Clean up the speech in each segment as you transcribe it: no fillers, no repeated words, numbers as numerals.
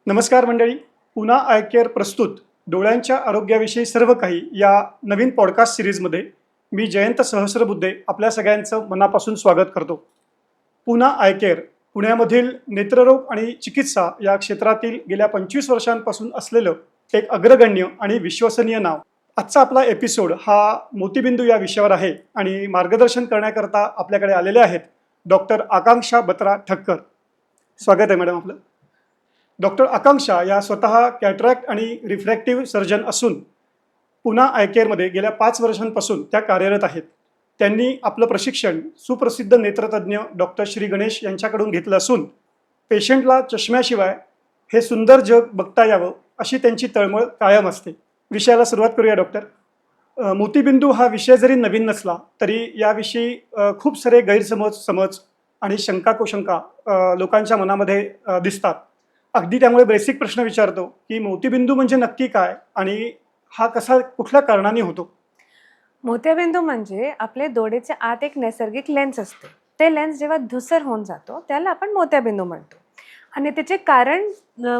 नमस्कार मंडळी. पुन्हा आय केअर प्रस्तुत डोळ्यांच्या आरोग्याविषयी सर्व काही या नवीन पॉडकास्ट सिरीजमध्ये मी जयंत सहस्रबुद्धे आपल्या सगळ्यांचं मनापासून स्वागत करतो. पुन्हा आय केअर पुण्यामधील नेत्ररोग आणि चिकित्सा या क्षेत्रातील गेल्या 25 वर्षांपासून असलेलं एक अग्रगण्य आणि विश्वसनीय नाव. आजचा आपला एपिसोड हा मोतीबिंदू या विषयावर आहे आणि मार्गदर्शन करण्याकरता आपल्याकडे आलेले आहेत डॉक्टर आकांक्षा बत्रा ठक्कर. स्वागत आहे मॅडम आपलं. डॉक्टर आकांक्षा या स्वतः कॅटरॅक्ट आणि रिफ्रॅक्टिव्ह सर्जन असून पुन्हा आय केअरमध्ये गेल्या 5 वर्षांपासून त्या कार्यरत आहेत. त्यांनी आपलं प्रशिक्षण सुप्रसिद्ध नेत्रतज्ञ डॉक्टर श्री गणेश यांच्याकडून घेतलं असून पेशंटला चष्म्याशिवाय हे सुंदर जग बघता यावं अशी त्यांची तळमळ कायम असते. विषयाला सुरुवात करूया डॉक्टर. मोतीबिंदू हा विषय जरी नवीन नसला तरी याविषयी खूप सारे गैरसमज आणि शंका लोकांच्या मनामध्ये दिसतात. अगदी त्यामुळे बेसिक प्रश्न विचारतो की मोतीबिंदू म्हणजे नक्की काय आणि हा कुठल्या कारणाने होतो? मोतियाबिंदू म्हणजे आपले डोळेच्या आत एक नैसर्गिक लेन्स असते. ते लेन्स जेव्हा धूसर होऊन जातो त्याला आपण मोतियाबिंदू म्हणतो. आणि त्याचे कारण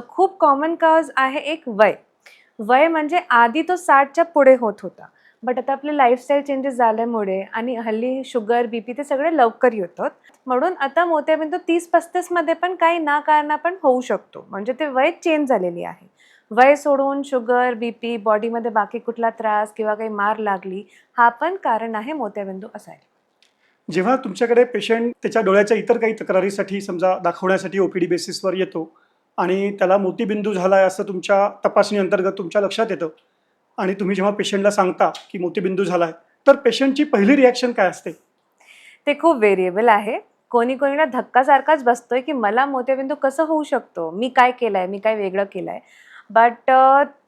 खूप कॉमन कॉज आहे एक वय म्हणजे आधी तो 60च्या पुढे होत होता. बट आता आपले लाईफस्टाईल चेंजेस झाल्यामुळे आणि हल्ली शुगर बीपी ते सगळे लवकर येतात. म्हणून आता मोतियाबिंदू 30-35 मध्ये पण काही ना कारण पण होऊ शकतो. म्हणजे ते वय चेंज झालेली आहे. वय सोडून शुगर बीपी बॉडीमध्ये बाकी कुठला त्रास किंवा काही मार लागली हा पण कारण आहे मोतियाबिंदू असायला. जेव्हा तुमच्याकडे पेशंट त्याच्या डोळ्याच्या इतर काही तक्रारीसाठी समजा दाखवण्यासाठी ओपीडी बेसिसवर येतो आणि त्याला मोतीबिंदू झालाय असं तुमच्या तपासणी अंतर्गत तुमच्या लक्षात येतं आणि तुम्ही जेव्हा पेशंटला सांगता की मोतीबिंदू झालाय तर पेशंटची पहिली रिॲक्शन काय असते? ते खूप व्हेरिएबल आहे. कोणीला धक्कासारखाच बसतोय की मला मोतियाबिंदू कसं होऊ शकतो, मी काय केलंय, मी काय वेगळं केलंय. बट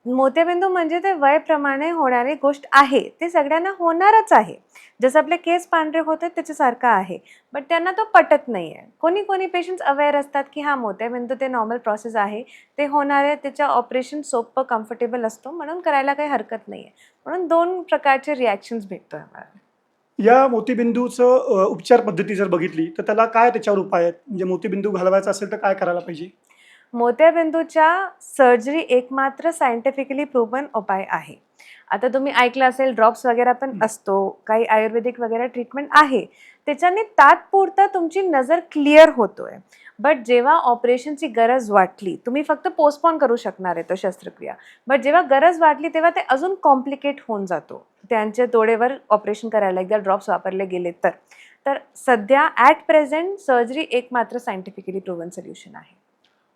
मोतियाबिंदू म्हणजे ते वयप्रमाणे होणारी गोष्ट आहे. ते सगळ्यांना होणारच आहे. जसं आपले केस पांढरे होते त्याच्यासारखं आहे. बट त्यांना तो पटत नाही आहे. कोणी पेशंट्स अवेअर असतात की हा मोतियाबिंदू ते नॉर्मल प्रोसेस आहे, ते होणार आहे, त्याचं ऑपरेशन सोपं कम्फर्टेबल असतो म्हणून करायला काही हरकत नाही आहे. म्हणून 2 प्रकारचे रिॲक्शन्स भेटतोय आम्हाला. या मोतीबिंदूचं उपचार पद्धती जर बघितली तर त्याला काय त्याच्यावर उपाय आहेत? म्हणजे मोतीबिंदू घालवायचा असेल तर काय करायला पाहिजे? मोतियाबिंदूच्या सर्जरी एकमात्र सायंटिफिकली प्रूव्हन उपाय आहे. आता तुम्ही ऐकलं असेल ड्रॉप्स वगैरे पण असतो, काही आयुर्वेदिक वगैरे ट्रीटमेंट आहे. त्याच्याने तात्पुरतं तुमची नजर क्लिअर होतोय. बट जेव्हा ऑपरेशनची गरज वाटली, तुम्ही फक्त पोस्टपोन करू शकणार आहे तो शस्त्रक्रिया. बट जेव्हा गरज वाटली तेव्हा ते अजून कॉम्प्लिकेट होऊन जातो. त्यांच्या डोळेवर ऑपरेशन करायला एकदा ड्रॉप्स वापरले गेले तर. तर सध्या ॲट प्रेझेंट सर्जरी एकमात्र सायंटिफिकली प्रूव्हन सोल्युशन आहे.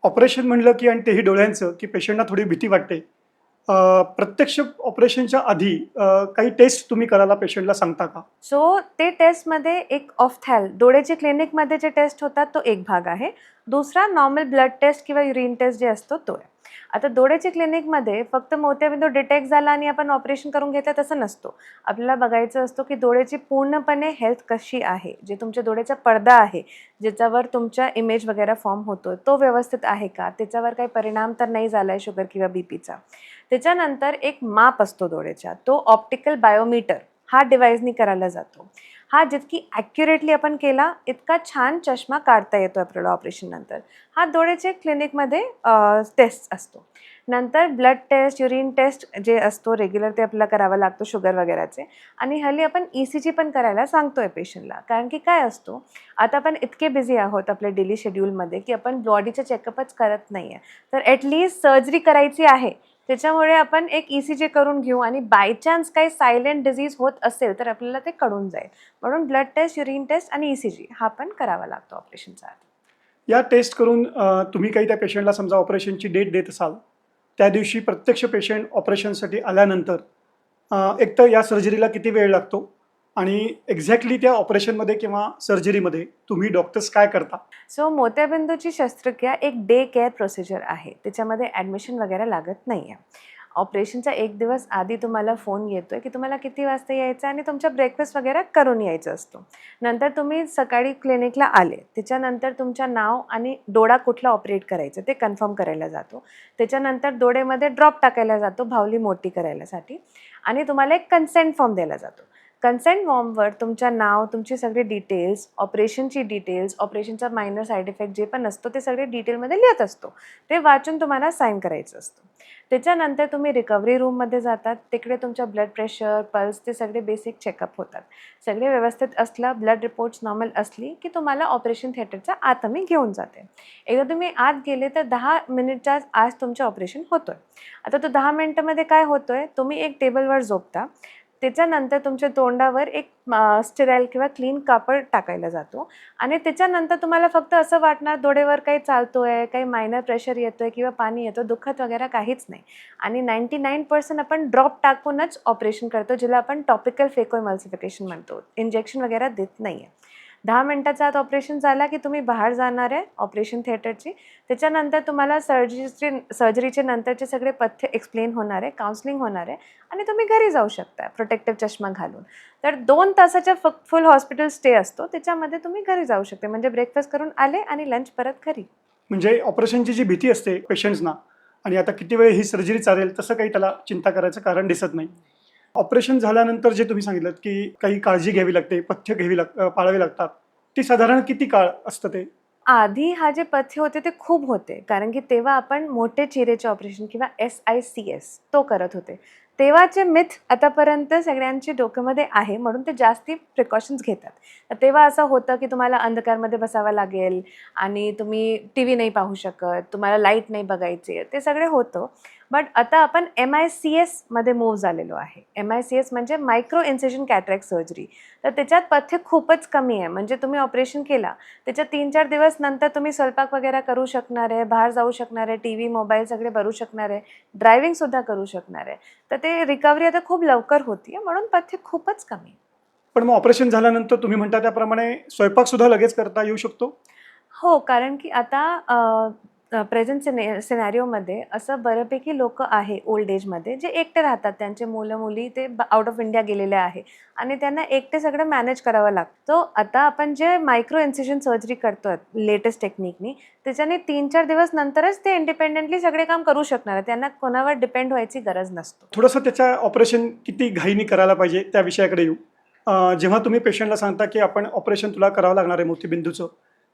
ऑपरेशन म्हणलं की आणि तेही डोळ्यांचं की पेशंटला थोडी भीती वाटते. प्रत्यक्ष ऑपरेशनच्या आधी काही टेस्ट तुम्ही करायला पेशंटला सांगता का? सो ते टेस्टमध्ये एक ऑफ्थॅल डोळ्याचे क्लिनिकमध्ये जे टेस्ट होतात तो एक भाग आहे. दुसरा नॉर्मल ब्लड टेस्ट किंवा युरिन टेस्ट जे असतो तो आहे. आता डोळ्याच्या क्लिनिकमध्ये फक्त मोतियाबिंदू डिटेक्ट झाला आणि आपण ऑपरेशन करून घेतलं तसं नसतो. आपल्याला बघायचं असतो की डोळ्याची पूर्णपणे हेल्थ कशी आहे, जे तुमच्या डोळ्याचा पडदा आहे ज्याच्यावर तुमचा इमेज वगैरे फॉर्म होतो तो व्यवस्थित आहे का, त्याच्यावर काही परिणाम तर नाही झाला आहे शुगर किंवा बीपीचा. त्याच्यानंतर एक माप असतो डोळ्याचा, तो ऑप्टिकल बायोमीटर हा डिव्हाइसनी करायला जातो. हा जितकी ॲक्युरेटली आपण केला इतका छान चष्मा काढता येतो आपल्याला ऑपरेशननंतर. हा डोळ्याचे क्लिनिकमध्ये टेस्ट असतो. नंतर ब्लड टेस्ट, युरिन टेस्ट जे असतो रेग्युलर ते आपल्याला करावा लागतो शुगर वगैरेचे. आणि हल्ली आपण ECG पण करायला सांगतोय पेशंटला. कारण की काय असतो, आता आपण इतके बिझी आहोत आपल्या डेली शेड्यूलमध्ये की आपण बॉडीचे चेकअपच करत नाही आहे. तर ॲटलिस्ट सर्जरी करायची आहे त्याच्यामुळे आपण एक ECG करून घेऊ आणि बाय चान्स काही सायलेंट डिझीज होत असेल तर आपल्याला ते कळून जाईल. म्हणून ब्लड टेस्ट, युरिन टेस्ट आणि ECG हा पण करावा लागतो ऑपरेशनचा आधी. या टेस्ट करून तुम्ही काही त्या पेशंटला समजा ऑपरेशनची डेट देत असाल, त्या दिवशी प्रत्यक्ष पेशंट ऑपरेशनसाठी आल्यानंतर एकतर या सर्जरीला किती वेळ लागतो आणि एक्झॅक्टली त्या ऑपरेशनमध्ये किंवा सर्जरीमध्ये तुम्ही डॉक्टर्स काय करता? सो मोतियाबिंदूची शस्त्रक्रिया एक डे केअर प्रोसिजर आहे. त्याच्यामध्ये ॲडमिशन वगैरे लागत नाही आहे. ऑपरेशनचा 1 दिवस आधी तुम्हाला फोन येतोय की तुम्हाला किती वाजता यायचं आणि तुमचा ब्रेकफास्ट वगैरे करून यायचं असतो. नंतर तुम्ही सकाळी क्लिनिकला आले, त्याच्यानंतर तुमचं नाव आणि डोळा कुठला ऑपरेट करायचं ते कन्फर्म करायला जातो. त्याच्यानंतर डोळ्यामध्ये ड्रॉप टाकायला जातो भावली मोठी करायलासाठी आणि तुम्हाला एक कन्सेंट फॉर्म दिला जातो. कन्सेंट फॉर्मवर तुमचं नाव, तुमची सगळी डिटेल्स, ऑपरेशनची डिटेल्स, ऑपरेशनचा मायनर साईड इफेक्ट जे पण असतो ते सगळे डिटेलमध्ये लिहित असतो. ते वाचून तुम्हाला साईन करायचं असतं. त्याच्यानंतर तुम्ही रिकव्हरी रूममध्ये जातात. तिकडे तुमचं ब्लड प्रेशर, पल्स ते सगळे बेसिक चेकअप होतात. सगळे व्यवस्थित असलं, ब्लड रिपोर्ट्स नॉर्मल असली की तुम्हाला ऑपरेशन थिएटरच्या आत आम्ही घेऊन जाते. एकदा तुम्ही आत गेले तर 10 मिनिटच्या आत तुमचं ऑपरेशन होतोय. आता तो 10 मिनिटामध्ये काय होतोय, तुम्ही एक टेबलवर झोपता. त्याच्यानंतर तुमच्या तोंडावर एक स्टेराईल किंवा क्लीन कापड टाकायला जातो आणि त्याच्यानंतर तुम्हाला फक्त असं वाटणार डोळ्यावर काही चालतोय, काही मायनर प्रेशर येतोय किंवा पाणी येतं, दुखत वगैरे काहीच नाही. आणि 99% आपण ड्रॉप टाकूनच ऑपरेशन करतो, ज्याला आपण टॉपिकल फेकोइमल्सिफिकेशन म्हणतो. इंजेक्शन वगैरे देत नाही आहे. 10 मिनिटाच्या आत ऑपरेशन झाला की तुम्ही बाहेर जाणार आहे ऑपरेशन थिएटरची. त्याच्यानंतर तुम्हाला सर्जरीचे नंतरचे सगळे पथ्य एक्सप्लेन होणार आहे, काउन्सिलिंग होणार आहे आणि तुम्ही घरी जाऊ शकता प्रोटेक्टिव्ह चष्मा घालून. तर 2 तासाचा फुल हॉस्पिटल स्टे असतो, त्याच्यामध्ये तुम्ही घरी जाऊ शकता. म्हणजे ब्रेकफास्ट करून आले आणि लंच परत घरी. म्हणजे ऑपरेशनची जी भीती असते पेशंट्सना आणि आता किती वेळ ही सर्जरी चालेल तसं काही त्याला चिंता करायचं कारण दिसत नाही. ऑपरेशन झाल्यानंतर जे तुम्ही सांगितलं की काही काळजी घ्यावी लागते, पथ्य पाळावे लागतात, ती साधारण किती काळ असतं ते? आधी हा जे पथ्य होते ते खूप होते, कारण की तेव्हा आपण मोठे चिरेचे ऑपरेशन किंवा SICS तो करत होते. तेव्हाचे मिथ आतापर्यंत सगळ्यांच्या डोक्यामध्ये आहे, म्हणून ते जास्ती प्रिकॉशन्स घेतात. तर तेव्हा असं होतं की तुम्हाला अंधकारमध्ये बसावं लागेल आणि तुम्ही TV नाही पाहू शकत, तुम्हाला लाईट नाही बघायची, ते सगळे होतं. बट आता आपण MICSमध्ये मूव्ह झालेलो आहे. MICS म्हणजे मायक्रो इन्सिजन कॅटरॅक्ट सर्जरी. तर त्याच्यात पथ्य खूपच कमी आहे. म्हणजे तुम्ही ऑपरेशन केला, त्याच्या 3-4 दिवस नंतर तुम्ही स्वयंपाक वगैरे करू शकणार आहे, बाहेर जाऊ शकणार आहे, TV, मोबाईल सगळे भरू शकणार आहे, ड्रायव्हिंगसुद्धा करू शकणार आहे. तर ते रिकव्हरी आता खूप लवकर होती आहे, म्हणून पथ्य खूपच कमी आहे. पण मग ऑपरेशन झाल्यानंतर तुम्ही म्हणता त्याप्रमाणे स्वयंपाकसुद्धा लगेच करता येऊ शकतो? हो, कारण की आता प्रेझेंट सिनॅरिओमध्ये असं बऱ्यापैकी लोकं आहे ओल्ड एजमध्ये जे एकटे राहतात. त्यांचे मुलं-मुली ते आउट ऑफ इंडिया गेलेले आहे आणि त्यांना एकटे सगळं मॅनेज करावं लागतं. आता आपण जे मायक्रो इन्सिजन सर्जरी करतोय लेटेस्ट टेक्निकनी, त्याच्याने 3-4 दिवस नंतरच ते इंडिपेंडेंटली सगळे काम करू शकणार आहे. त्यांना कोणावर डिपेंड व्हायची गरज नसतो. थोडंसं त्याच्या ऑपरेशन किती घाईने करायला पाहिजे त्या विषयाकडे येऊ. जेव्हा तुम्ही पेशंटला सांगता की आपण ऑपरेशन तुला करावं लागणार आहे मोतीबिंदूचं,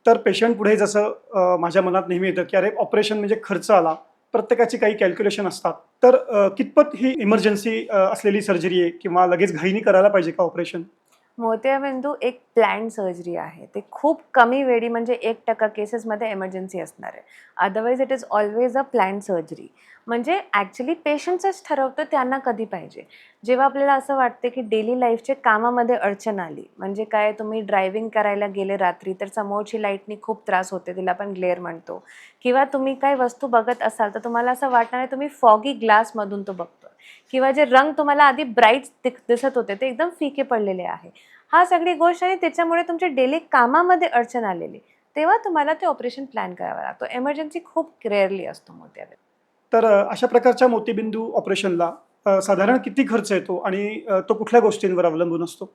तर पेशंट पुढे जसं माझ्या मनात नेहमी येतं की अरे ऑपरेशन म्हणजे खर्च आला, प्रत्येकाची काही कॅल्क्युलेशन असतात. तर कितपत ही इमर्जन्सी असलेली सर्जरी आहे किंवा लगेच घाईने करायला पाहिजे का ऑपरेशन? मोतियाबिंदू एक प्लॅन्ड सर्जरी आहे. ते खूप कमी वेळी म्हणजे 1% केसेसमध्ये एमर्जन्सी असणार आहे. Otherwise it is always a planned surgery. म्हणजे ॲक्च्युली पेशंटच ठरवतं त्यांना कधी पाहिजे. जेव्हा आपल्याला असं वाटते की डेली लाईफच्या कामामध्ये अडचण आली, म्हणजे काय तुम्ही ड्रायव्हिंग करायला गेले रात्री तर समोरची लाईटनी खूप त्रास होते, तिला आपण ग्लेअर म्हणतो. किंवा तुम्ही काही वस्तू बघत असाल तर तुम्हाला असं वाटणार आहे तुम्ही फॉगी ग्लासमधून तो बघतोय. किंवा जे रंग तुम्हाला आधी ब्राईट दिसत होते ते एकदम फिके पडलेले आहे. हा सगळी गोष्ट आहे त्याच्यामुळे तुमच्या डेली कामामध्ये अडचण आलेली, तेव्हा तुम्हाला ते ऑपरेशन प्लॅन करावा लागतो. एमर्जन्सी खूप रेअरली असतो मोतियाबिंदू. तर अशा प्रकारच्या मोतीबिंदू ऑपरेशनला साधारण किती खर्च येतो आणि तो कुठल्या गोष्टींवर अवलंबून असतो?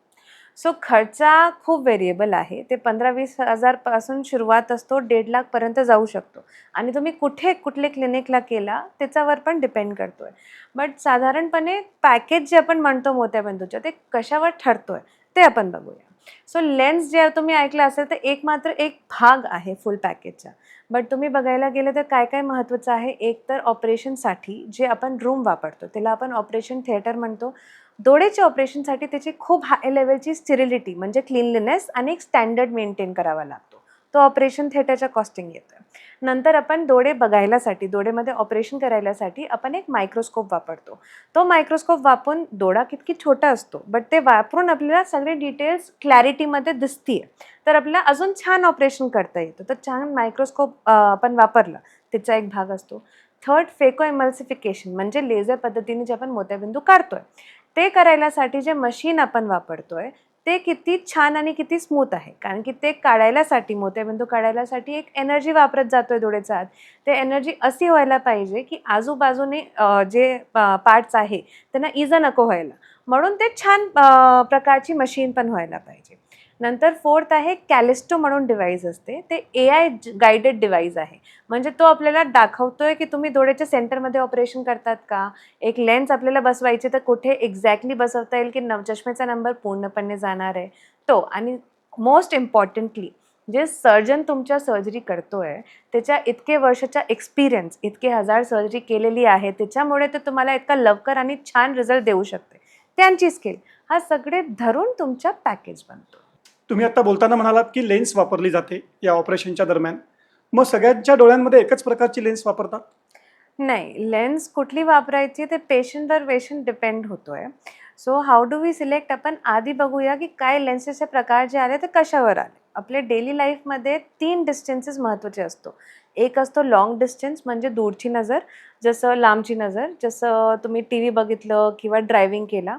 सो खर्चा खूप व्हेरिएबल आहे. ते 15-20 हजारपासून सुरुवात असतो, 1.5 लाखपर्यंत जाऊ शकतो. आणि तुम्ही कुठले क्लिनिकला केला त्याच्यावर पण डिपेंड करतोय. बट साधारणपणे पॅकेज जे आपण म्हणतो मोत्याबिंदूचं ते कशावर ठरतोय ते आपण बघूया. सो लेन्स जे तुम्ही ऐकलं असेल तर मात्र एक भाग आहे फुल पॅकेजचा. बट तुम्ही बघायला गेलं तर काय काय महत्त्वाचं आहे. एक तर ऑपरेशनसाठी जे आपण रूम वापरतो त्याला आपण ऑपरेशन थिएटर म्हणतो. डोळ्याच्या ऑपरेशनसाठी त्याची खूप हाय लेवलची स्टेरिलिटी म्हणजे क्लीनलीनेस आणि एक स्टँडर्ड मेंटेन करावा लागतो. तो ऑपरेशन थिएटरच्या कॉस्टिंग येतो. नंतर आपण डोळे बघायलासाठी, डोळ्यामध्ये ऑपरेशन करायलासाठी आपण एक मायक्रोस्कोप वापरतो. तो मायक्रोस्कोप वापरून डोळा किती छोटा असतो, बट ते वापरून आपल्याला सगळे डिटेल्स क्लॅरिटीमध्ये दिसतीये. तर आपल्याला अजून छान ऑपरेशन करता येतं. तर छान मायक्रोस्कोप आपण वापरला, त्याचा एक भाग असतो. थर्ड फेकोइमल्सिफिकेशन म्हणजे लेझर पद्धतीने जे आपण मोत्याबिंदू काढतोय, ते करायलासाठी जे मशीन आपण वापरतोय ते किती छान आणि किती स्मूथ आहे. कारण की ते काढायलासाठी, मोत्याबिंदू काढायलासाठी एक एनर्जी वापरत जातोय डोळ्याचा आत. ते एनर्जी अशी व्हायला पाहिजे की आजूबाजूने जे पार्ट्स आहे त्यांना इजा नको व्हायला. म्हणून ते छान प्रकारची मशीन पण व्हायला पाहिजे. नंतर फोर्थ आहे कॅलिस्टो म्हणून डिव्हाइस असते. ते AI गायडेड डिव्हाइस आहे. म्हणजे तो आपल्याला दाखवतोय की तुम्ही डोळ्याच्या सेंटरमध्ये ऑपरेशन करतात का, एक लेन्स आपल्याला बसवायची तर कुठे एक्झॅक्टली बसवता येईल की चष्मेचा नंबर पूर्णपणे जाणार आहे तो. आणि मोस्ट इम्पॉर्टंटली जे सर्जन तुमच्या सर्जरी करतोय त्याच्या इतके वर्षाचा एक्सपिरियन्स, इतके हजार सर्जरी केलेली आहे, त्याच्यामुळे ते तुम्हाला इतका लवकर आणि छान रिझल्ट देऊ शकते. त्यांची स्किल हा सगळे धरून तुमचा पॅकेज बनतो. तुम्ही आता बोलताना म्हणालात की लेन्स वापरली जाते या ऑपरेशनच्या दरम्यान. मग सगळ्यांच्या डोळ्यांमध्ये एकच प्रकारची लेन्स वापरतात? नाही, लेन्स कुठली वापरायची ते पेशंटवर पेशंट डिपेंड होतोय. So how do we select, आपण आधी बघूया की काय लेन्सेसचे प्रकार जे आले ते कशावर आले. आपल्या डेली लाईफमध्ये 3 डिस्टन्सेस महत्त्वाचे असतो. एक असतो लाँग डिस्टन्स म्हणजे दूरची नजर, जसं लांबची नजर, जसं तुम्ही TV बघितलं किंवा ड्रायव्हिंग केला.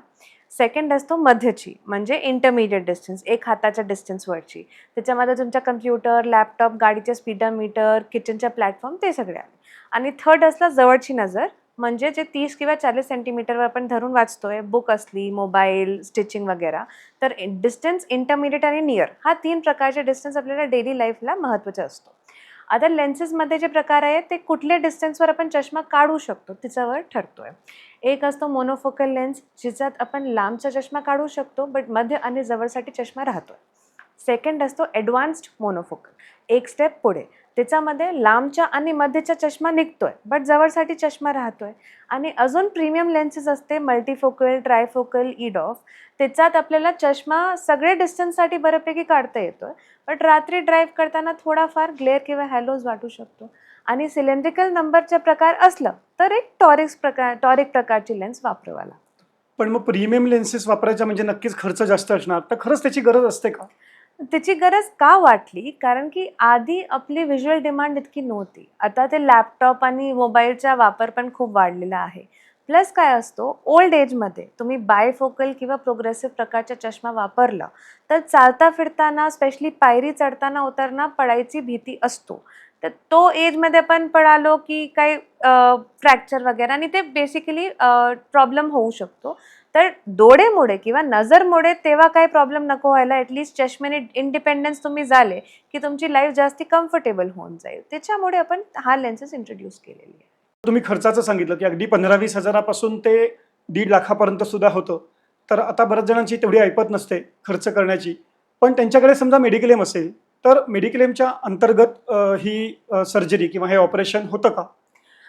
सेकंड असतो मध्यची म्हणजे इंटरमिडिएट डिस्टन्स, एक हाताच्या डिस्टन्सवरची. त्याच्यामध्ये तुमचा कम्प्युटर, लॅपटॉप, गाडीच्या स्पीडोमीटर, किचनच्या प्लॅटफॉर्म ते सगळे आले. आणि थर्ड असला जवळची नजर, म्हणजे जे 30 किंवा 40 सेंटीमीटरवर आपण धरून वाचतोय, बुक असली, मोबाईल, स्टिचिंग वगैरे. तर डिस्टन्स, इंटरमिडिएट आणि नियर हा 3 प्रकारचे डिस्टन्स आपल्याला डेली लाईफला महत्त्वाचा असतो. आता लेन्सेसमध्ये जे प्रकार आहे ते कुठल्या डिस्टन्सवर आपण चष्मा काढू शकतो त्याच्यावर ठरतोय. एक असतो मोनोफोकल लेन्स, ज्याच्यात आपण लांबचा चष्मा काढू शकतो बट मध्य आणि जवळसाठी चष्मा राहतोय. सेकंड असतो ॲडव्हान्स्ड मोनोफोकल, एक स्टेप पुढे, त्याच्यामध्ये लांबच्या आणि मध्यचा चष्मा निघतोय बट जवळसाठी चष्मा राहतोय. आणि अजून प्रीमियम लेन्सेस असते मल्टीफोकल, ट्रायफोकल, EDOF. त्याच्यात आपल्याला चष्मा सगळे डिस्टन्ससाठी बऱ्यापैकी काढता येतोय बट रात्री ड्राईव्ह करताना थोडाफार ग्लेअर किंवा हॅलोज वाटू शकतो. आणि सिलेंड्रिकल नंबरचे प्रकार असलं तर एक टॉरिक प्रकारची लेन्स वापरावा लागतो. पण मग प्रीमियम लेन्सेस वापरायच्या म्हणजे नक्कीच खर्च जास्त असणार, तर खरंच त्याची गरज असते का? त्याची गरज का वाटली, कारण की आधी आपली व्हिज्युअल डिमांड इतकी नव्हती. आता ते लॅपटॉप आणि मोबाईलचा वापर पण खूप वाढलेला आहे. प्लस काय असतो, ओल्ड एजमध्ये तुम्ही बायफोकल किंवा प्रोग्रेसिव्ह प्रकारचा चष्मा वापरला तर चालता फिरताना, स्पेशली पायरी चढताना उतरताना पडायची भीती असतो. तर तो एजमध्ये आपण पडालो की काही फ्रॅक्चर वगैरे आणि ते बेसिकली प्रॉब्लेम होऊ शकतो. तर डोळेमुळे किंवा नजरमुळे तेव्हा काही प्रॉब्लेम नको व्हायला, ॲटलिस्ट चष्म्याने इंडिपेंडन्स तुम्ही झाले की तुमची लाईफ जास्ती कम्फर्टेबल होऊन जाईल. त्याच्यामुळे आपण हा लेन्सेस इंट्रोड्यूस केलेली आहे. तुम्ही खर्चाचं सांगितलं की अगदी 15-20 हजारापासून ते 1.5 लाखापर्यंत सुद्धा होतं. तर आता बऱ्याच जणांची तेवढी ऐपत नसते खर्च करण्याची. पण त्यांच्याकडे समजा मेडिक्लेम असेल, तर मेडिक्लेमच्या अंतर्गत ही सर्जरी किंवा हे ऑपरेशन होतं का?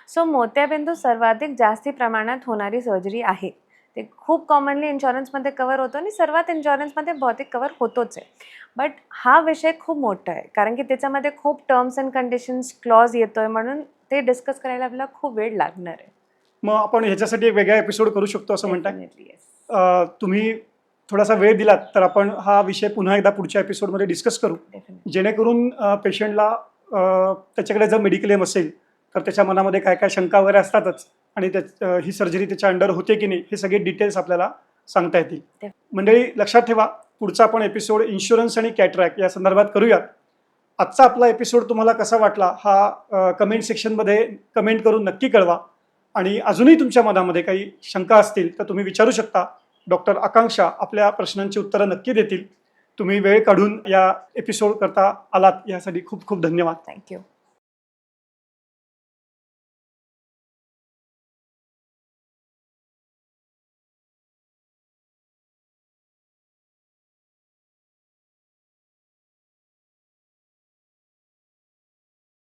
सो मोत्याबिंदू सर्वाधिक जास्ती प्रमाणात होणारी सर्जरी आहे. ते खूप कॉमनली इन्शुरन्समध्ये कव्हर होतो आणि सर्वात इन्शुरन्समध्ये बहुतेक कव्हर होतोच आहे. बट हा विषय खूप मोठा आहे, कारण की त्याच्यामध्ये खूप टर्म्स अँड कंडिशन्स क्लॉज येतोय, म्हणून ते डिस्कस करायला आपल्याला खूप वेळ लागणार आहे. मग आपण ह्याच्यासाठी एक वेगळा एपिसोड करू शकतो असं म्हणताय? Definitely, yes. तुम्ही थोडासा वेळ दिलात तर आपण हा विषय पुन्हा एकदा पुढच्या एपिसोडमध्ये डिस्कस करू, Definitely. जेणेकरून पेशंटला त्याच्याकडे जर मेडिक्लेम असेल तर त्याच्या मनामध्ये काय काय शंका वगैरे असतातच, आणि ही सर्जरी त्याच्या अंडर होते की नाही हे सगळे डिटेल्स आपल्याला सांगता येतील. मंडळी, लक्षात ठेवा, पुढचा आपण एपिसोड इन्शुरन्स आणि कॅटरॅक्ट या संदर्भात करूयात. आजचा आपला एपिसोड तुम्हाला कसा वाटला हा कमेंट सेक्शनमध्ये कमेंट करून नक्की कळवा. आणि अजूनही तुमच्या मनामध्ये काही शंका असतील तर तुम्ही विचारू शकता. डॉक्टर आकांक्षा आपल्या प्रश्नांची उत्तरं नक्की देतील. तुम्ही वेळ काढून या एपिसोड करता आलात यासाठी खूप खूप धन्यवाद. थँक्यू.